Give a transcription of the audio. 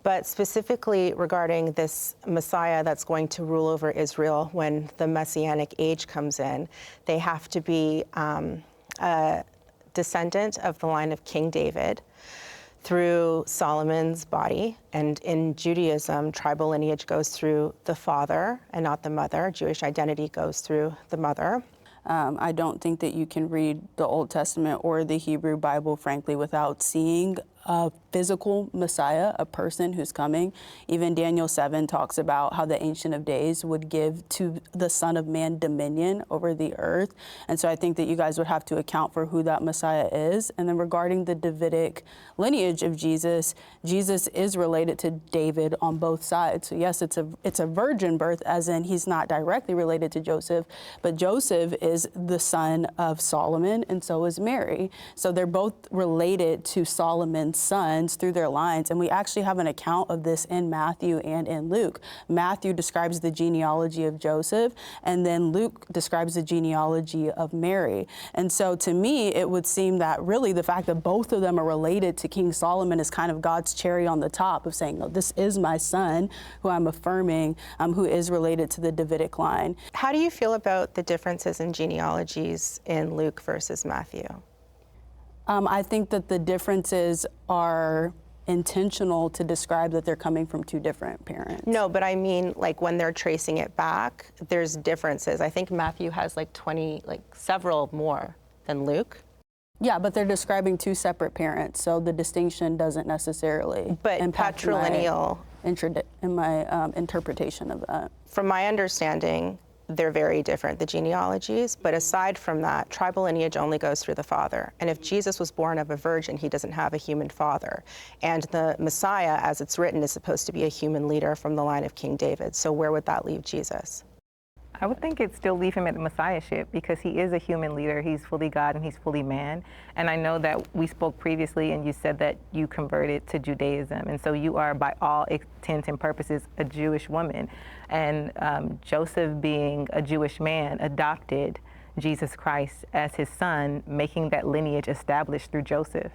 But specifically regarding this Messiah that's going to rule over Israel when the Messianic age comes in, they have to be a descendant of the line of King David through Solomon's body. And in Judaism, tribal lineage goes through the father and not the mother. Jewish identity goes through the mother. I don't think that you can read the Old Testament or the Hebrew Bible, frankly, without seeing a physical Messiah, a person who's coming. Even Daniel 7 talks about how the Ancient of Days would give to the Son of Man dominion over the earth. And so I think that you guys would have to account for who that Messiah is. And then regarding the Davidic lineage of Jesus, Jesus is related to David on both sides. So yes, it's a virgin birth, as in he's not directly related to Joseph, but Joseph is the son of Solomon, and so is Mary. So they're both related to Solomon's sons through their lines. And we actually have an account of this in Matthew and in Luke. Matthew describes the genealogy of Joseph, and then Luke describes the genealogy of Mary. And so to me, it would seem that really the fact that both of them are related to King Solomon is kind of God's cherry on the top of saying, no, this is my son who I'm affirming, who is related to the Davidic line. How do you feel about the differences in genealogies in Luke versus Matthew? I think that the differences are intentional to describe that they're coming from two different parents. No, but I mean, like when they're tracing it back, there's differences. I think Matthew has like several more than Luke. Yeah, but they're describing two separate parents, so the distinction doesn't necessarily impact patrilineal in my interpretation of that. From my understanding, they're very different, the genealogies, but aside from that, tribal lineage only goes through the father. And if Jesus was born of a virgin, he doesn't have a human father. And the Messiah, as it's written, is supposed to be a human leader from the line of King David. So where would that leave Jesus? I would think it'd still leave him at the messiahship because he is a human leader. He's fully God and he's fully man. And I know that we spoke previously and you said that you converted to Judaism. And so you are, by all intents and purposes, a Jewish woman. And Joseph, being a Jewish man, adopted Jesus Christ as his son, making that lineage established through Joseph.